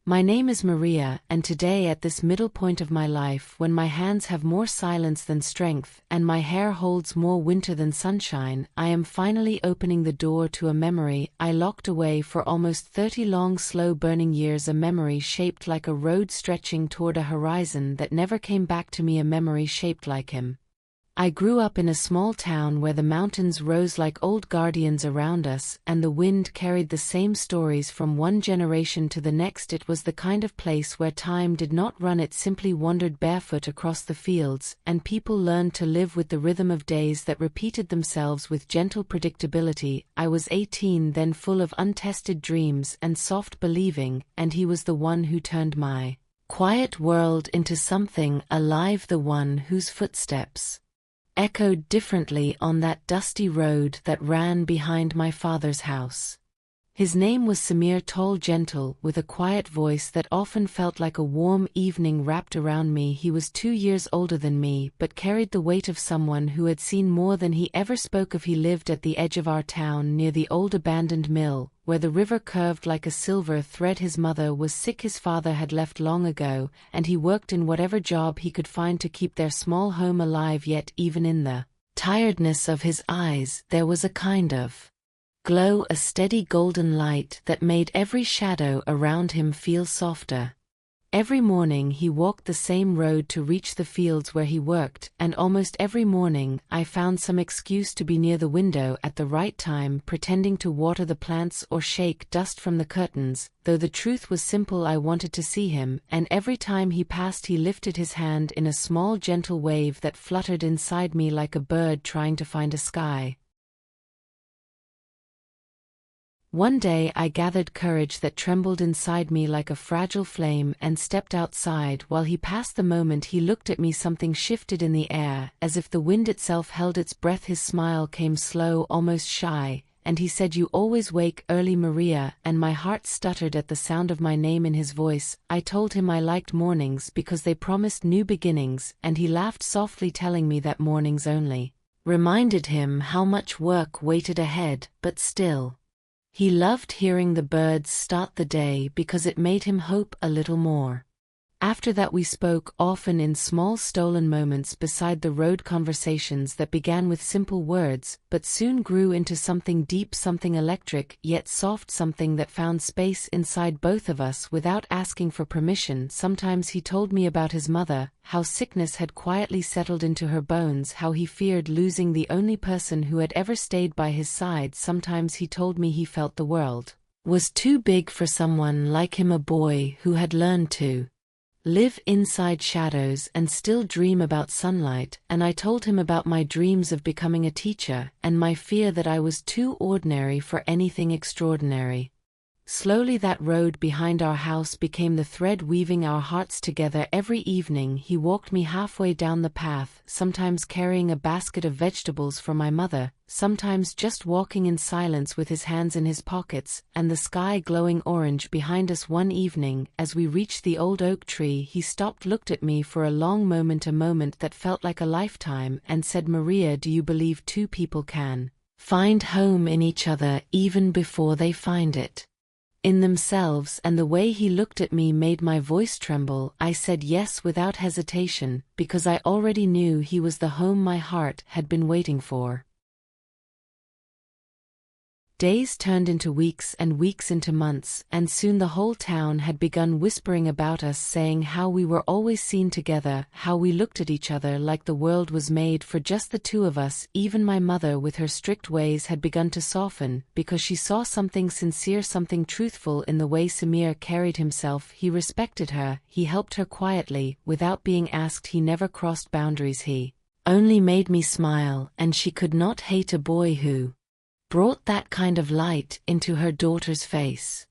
My name is Maria, and today at this middle point of my life when my hands have more silence than strength and my hair holds more winter than sunshine, I am finally opening the door to a memory I locked away for almost 30 long slow-burning years, a memory shaped like a road stretching toward a horizon that never came back to me, a memory shaped like him. I grew up in a small town where the mountains rose like old guardians around us, and the wind carried the same stories from one generation to the next. It was the kind of place where time did not run, it simply wandered barefoot across the fields, and people learned to live with the rhythm of days that repeated themselves with gentle predictability. I was 18 then, full of untested dreams and soft believing, and he was the one who turned my quiet world into something alive, the one whose footsteps echoed differently on that dusty road that ran behind my father's house. His name was Samir, tall, gentle, with a quiet voice that often felt like a warm evening wrapped around me. He was 2 years older than me, but carried the weight of someone who had seen more than he ever spoke of. He lived at the edge of our town, near the old abandoned mill, where the river curved like a silver thread. His mother was sick, his father had left long ago, and he worked in whatever job he could find to keep their small home alive. Yet even in the tiredness of his eyes there was a kind of glow, a steady golden light that made every shadow around him feel softer. Every morning he walked the same road to reach the fields where he worked, and almost every morning I found some excuse to be near the window at the right time, pretending to water the plants or shake dust from the curtains, though the truth was simple. I wanted to see him, and every time he passed he lifted his hand in a small gentle wave that fluttered inside me like a bird trying to find a sky. One day I gathered courage that trembled inside me like a fragile flame and stepped outside. While he passed, the moment he looked at me something shifted in the air, as if the wind itself held its breath. His smile came slow, almost shy, and he said, "You always wake early, Maria," and my heart stuttered at the sound of my name in his voice. I told him I liked mornings because they promised new beginnings, and he laughed softly, telling me that mornings only reminded him how much work waited ahead, but still he loved hearing the birds start the day because it made him hope a little more. After that we spoke often in small stolen moments beside the road, conversations that began with simple words but soon grew into something deep, something electric yet soft, something that found space inside both of us without asking for permission. Sometimes he told me about his mother, how sickness had quietly settled into her bones, how he feared losing the only person who had ever stayed by his side. Sometimes he told me he felt the world was too big for someone like him, a boy who had learned to live inside shadows and still dream about sunlight. And I told him about my dreams of becoming a teacher and my fear that I was too ordinary for anything extraordinary. Slowly that road behind our house became the thread weaving our hearts together. Every evening he walked me halfway down the path, sometimes carrying a basket of vegetables for my mother, sometimes just walking in silence with his hands in his pockets, and the sky glowing orange behind us. One evening, as we reached the old oak tree, he stopped, looked at me for a long moment, a moment that felt like a lifetime, and said, "Maria, do you believe two people can find home in each other even before they find it in themselves?" And the way he looked at me made my voice tremble. I said yes without hesitation, because I already knew he was the home my heart had been waiting for. Days turned into weeks and weeks into months, and soon the whole town had begun whispering about us, saying how we were always seen together, how we looked at each other like the world was made for just the two of us. Even my mother, with her strict ways, had begun to soften, because she saw something sincere, something truthful in the way Samir carried himself. He respected her, he helped her quietly, without being asked. He never crossed boundaries, he only made me smile, and she could not hate a boy who brought that kind of light into her daughter's face.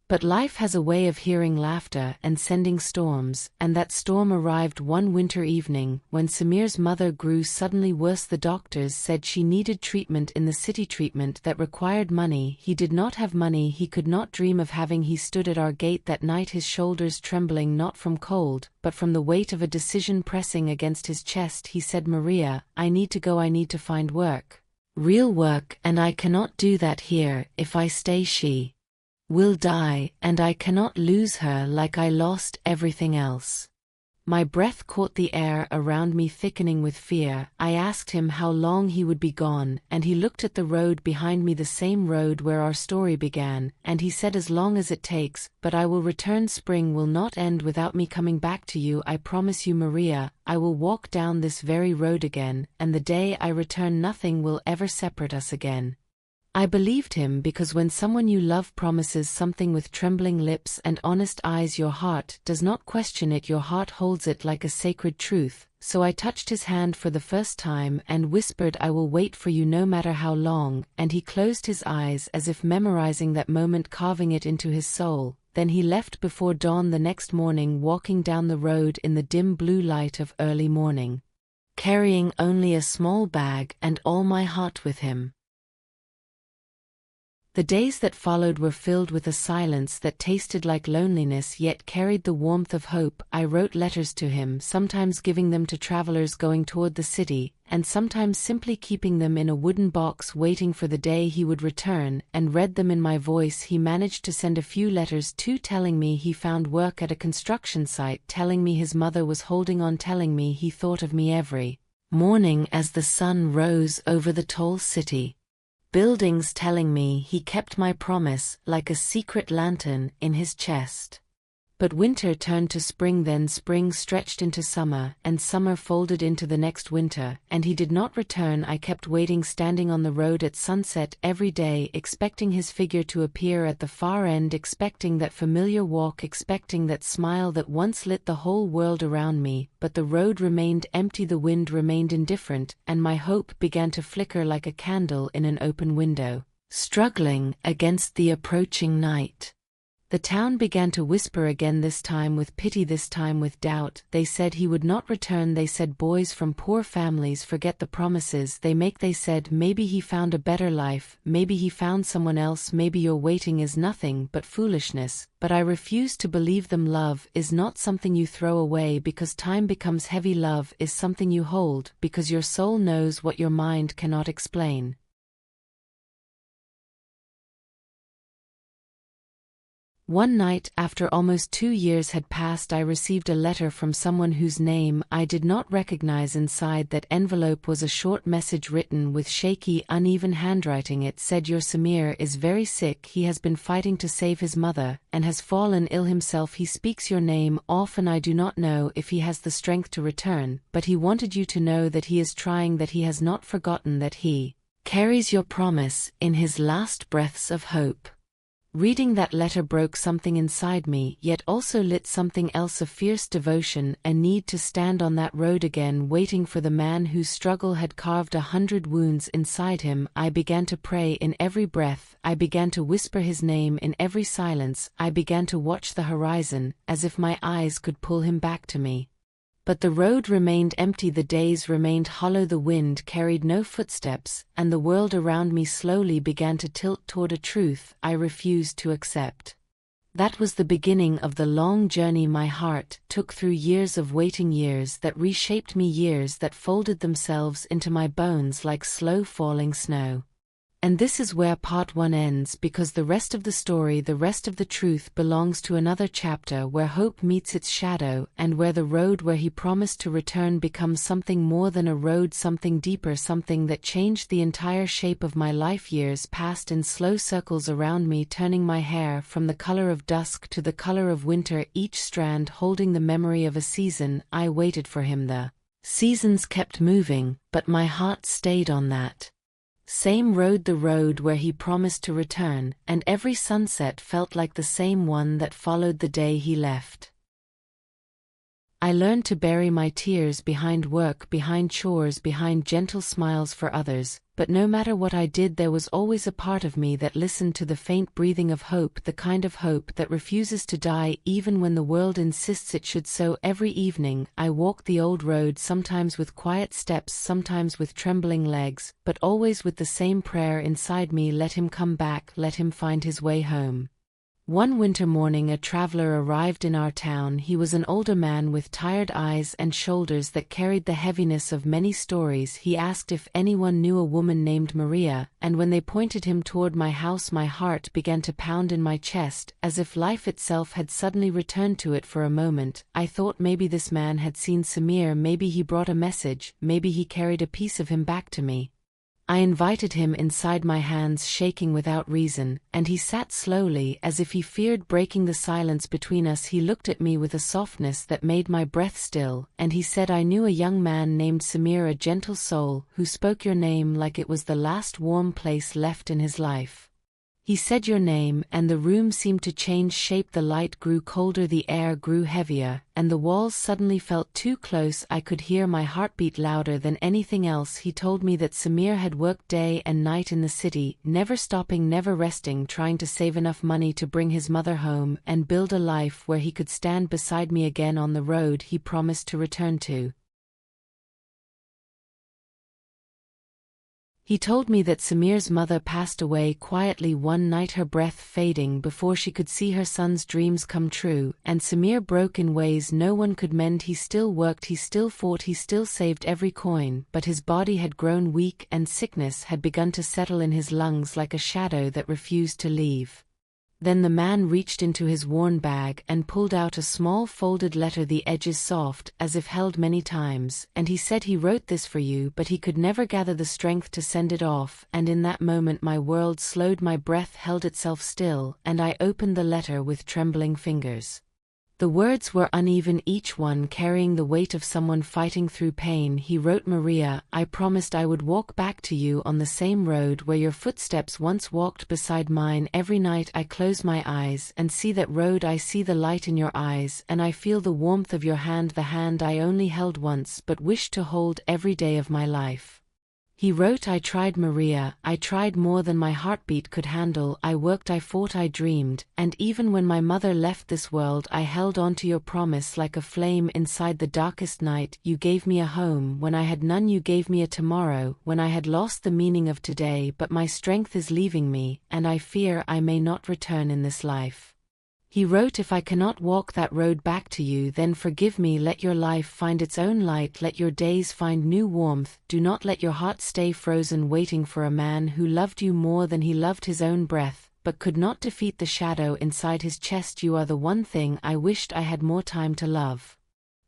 But life has a way of hearing laughter and sending storms, and that storm arrived one winter evening when Samir's mother grew suddenly worse. The doctors said she needed treatment in the city, treatment that required money. He did not have money, he could not dream of having. He stood at our gate that night, his shoulders trembling not from cold, but from the weight of a decision pressing against his chest. He said, "Maria, I need to go, I need to find work. Real work, and I cannot do that here if I stay." She will die, and I cannot lose her like I lost everything else. My breath caught the air around me thickening with fear. I asked him how long he would be gone, and he looked at the road behind me, the same road where our story began, and he said, as long as it takes, but I will return. Spring will not end without me coming back to you. I promise you, Maria, I will walk down this very road again, and the day I return nothing will ever separate us again. I believed him because when someone you love promises something with trembling lips and honest eyes, your heart does not question it, your heart holds it like a sacred truth. So I touched his hand for the first time and whispered, I will wait for you no matter how long, and he closed his eyes as if memorizing that moment, carving it into his soul. Then he left before dawn the next morning, walking down the road in the dim blue light of early morning, carrying only a small bag and all my heart with him. The days that followed were filled with a silence that tasted like loneliness yet carried the warmth of hope. I wrote letters to him, sometimes giving them to travelers going toward the city, and sometimes simply keeping them in a wooden box waiting for the day he would return, and read them in my voice. He managed to send a few letters too, telling me he found work at a construction site, telling me his mother was holding on, telling me he thought of me every morning as the sun rose over the tall city buildings, telling me he kept my promise like a secret lantern in his chest. But winter turned to spring, then spring stretched into summer, and summer folded into the next winter, and he did not return. I kept waiting, standing on the road at sunset every day, expecting his figure to appear at the far end, expecting that familiar walk, expecting that smile that once lit the whole world around me. But the road remained empty, the wind remained indifferent, and my hope began to flicker like a candle in an open window, struggling against the approaching night. The town began to whisper again, this time with pity, this time with doubt. They said he would not return. They said boys from poor families forget the promises they make. They said maybe he found a better life, maybe he found someone else, maybe your waiting is nothing but foolishness. But I refused to believe them. Love is not something you throw away because time becomes heavy. Love is something you hold because your soul knows what your mind cannot explain. One night, after almost 2 years had passed, I received a letter from someone whose name I did not recognize. Inside that envelope was a short message written with shaky, uneven handwriting. It said, Your Samir is very sick. He has been fighting to save his mother, and has fallen ill himself. He speaks your name often. I do not know if he has the strength to return, but he wanted you to know that he is trying, that he has not forgotten, that he carries your promise in his last breaths of hope. Reading that letter broke something inside me, yet also lit something else, a fierce devotion, a need to stand on that road again, waiting for the man whose struggle had carved 100 wounds inside him. I began to pray in every breath, I began to whisper his name in every silence, I began to watch the horizon, as if my eyes could pull him back to me. But the road remained empty, the days remained hollow, the wind carried no footsteps, and the world around me slowly began to tilt toward a truth I refused to accept. That was the beginning of the long journey my heart took through, years of waiting, years that reshaped me, years that folded themselves into my bones like slow falling snow. And this is where part 1 ends, because the rest of the story, the rest of the truth belongs to another chapter where hope meets its shadow, and where the road where he promised to return becomes something more than a road, something deeper, something that changed the entire shape of my life. Years passed in slow circles around me, turning my hair from the color of dusk to the color of winter, each strand holding the memory of a season. I waited for him. The seasons kept moving, but my heart stayed on that same road, the road where he promised to return, and every sunset felt like the same one that followed the day he left. I learned to bury my tears behind work, behind chores, behind gentle smiles for others, but no matter what I did, there was always a part of me that listened to the faint breathing of hope, the kind of hope that refuses to die even when the world insists it should. So every evening, I walked the old road, sometimes with quiet steps, sometimes with trembling legs, but always with the same prayer inside me: let him come back, let him find his way home. One winter morning a traveler arrived in our town. He was an older man with tired eyes and shoulders that carried the heaviness of many stories. He asked if anyone knew a woman named Maria, and when they pointed him toward my house my heart began to pound in my chest, as if life itself had suddenly returned to it for a moment. I thought maybe this man had seen Samir, maybe he brought a message, maybe he carried a piece of him back to me. I invited him inside, my hands shaking without reason, and he sat slowly as if he feared breaking the silence between us. He looked at me with a softness that made my breath still, and he said, "I knew a young man named Samir, a gentle soul, who spoke your name like it was the last warm place left in his life. He said your name, and the room seemed to change shape. The light grew colder, the air grew heavier, and the walls suddenly felt too close. I could hear my heartbeat louder than anything else." He told me that Samir had worked day and night in the city, never stopping, never resting, trying to save enough money to bring his mother home and build a life where he could stand beside me again on the road he promised to return to. He told me that Samir's mother passed away quietly one night, her breath fading before she could see her son's dreams come true, and Samir broke in ways no one could mend. He still worked, he still fought, he still saved every coin, but his body had grown weak and sickness had begun to settle in his lungs like a shadow that refused to leave. Then the man reached into his worn bag and pulled out a small folded letter, the edges soft, as if held many times, and he said, "He wrote this for you," but he could never gather the strength to send it off, and in that moment my world slowed, my breath held itself still, and I opened the letter with trembling fingers. The words were uneven, each one carrying the weight of someone fighting through pain. He wrote, "Maria, I promised I would walk back to you on the same road where your footsteps once walked beside mine. Every night I close my eyes and see that road. I see the light in your eyes, and I feel the warmth of your hand, the hand I only held once but wished to hold every day of my life." He wrote, "I tried, Maria, I tried more than my heartbeat could handle. I worked, I fought, I dreamed, and even when my mother left this world I held on to your promise like a flame inside the darkest night. You gave me a home when I had none, you gave me a tomorrow when I had lost the meaning of today, but my strength is leaving me, and I fear I may not return in this life." He wrote, "If I cannot walk that road back to you, then forgive me. Let your life find its own light, let your days find new warmth. Do not let your heart stay frozen waiting for a man who loved you more than he loved his own breath, but could not defeat the shadow inside his chest. You are the one thing I wished I had more time to love."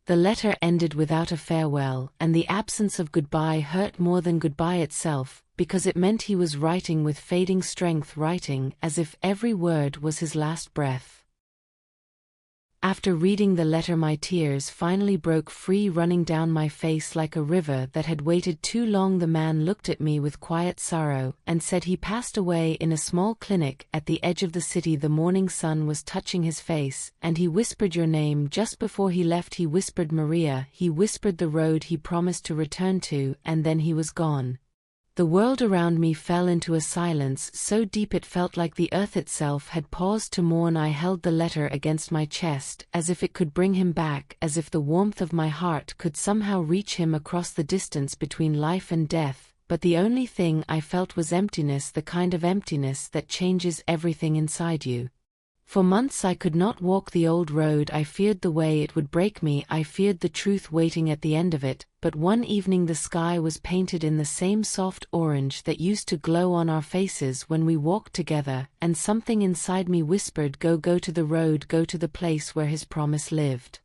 The letter ended without a farewell, and the absence of goodbye hurt more than goodbye itself, because it meant he was writing with fading strength, writing as if every word was his last breath. After reading the letter, my tears finally broke free, running down my face like a river that had waited too long. The man looked at me with quiet sorrow and said he passed away in a small clinic at the edge of the city. The morning sun was touching his face, and he whispered your name just before he left. He whispered Maria, he whispered the road he promised to return to, and then he was gone. The world around me fell into a silence so deep it felt like the earth itself had paused to mourn. I held the letter against my chest, as if it could bring him back, as if the warmth of my heart could somehow reach him across the distance between life and death, but the only thing I felt was emptiness, the kind of emptiness that changes everything inside you. For months I could not walk the old road. I feared the way it would break me, I feared the truth waiting at the end of it, but one evening the sky was painted in the same soft orange that used to glow on our faces when we walked together, and something inside me whispered, go to the road, go to the place where his promise lived."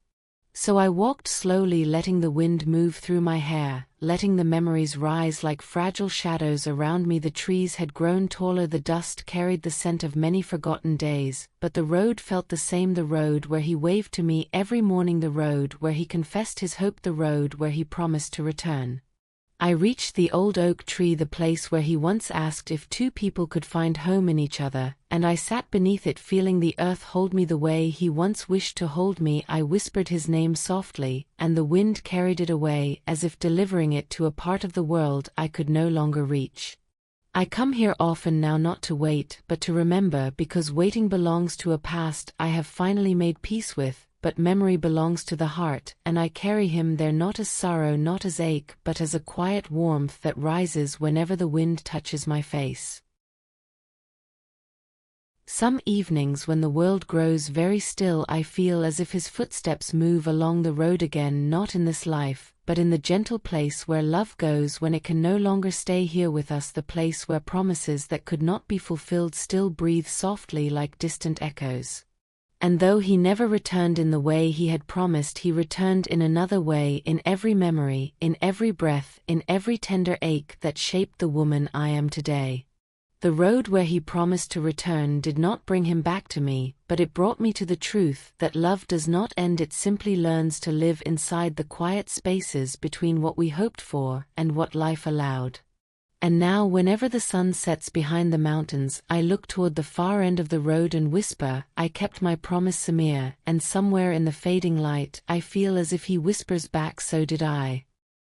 So I walked slowly, letting the wind move through my hair, letting the memories rise like fragile shadows around me. The trees had grown taller, the dust carried the scent of many forgotten days, but the road felt the same, the road where he waved to me every morning, the road where he confessed his hope, the road where he promised to return. I reached the old oak tree, the place where he once asked if two people could find home in each other, and I sat beneath it, feeling the earth hold me the way he once wished to hold me. I whispered his name softly, and the wind carried it away, as if delivering it to a part of the world I could no longer reach. I come here often now, not to wait, but to remember, because waiting belongs to a past I have finally made peace with, but memory belongs to the heart, and I carry him there not as sorrow, not as ache, but as a quiet warmth that rises whenever the wind touches my face. Some evenings when the world grows very still, I feel as if his footsteps move along the road again, not in this life, but in the gentle place where love goes when it can no longer stay here with us, the place where promises that could not be fulfilled still breathe softly like distant echoes. And though he never returned in the way he had promised, he returned in another way, in every memory, in every breath, in every tender ache that shaped the woman I am today. The road where he promised to return did not bring him back to me, but it brought me to the truth that love does not end, it simply learns to live inside the quiet spaces between what we hoped for and what life allowed. And now whenever the sun sets behind the mountains, I look toward the far end of the road and whisper, "I kept my promise, Samir," and somewhere in the fading light, I feel as if he whispers back, "So did I."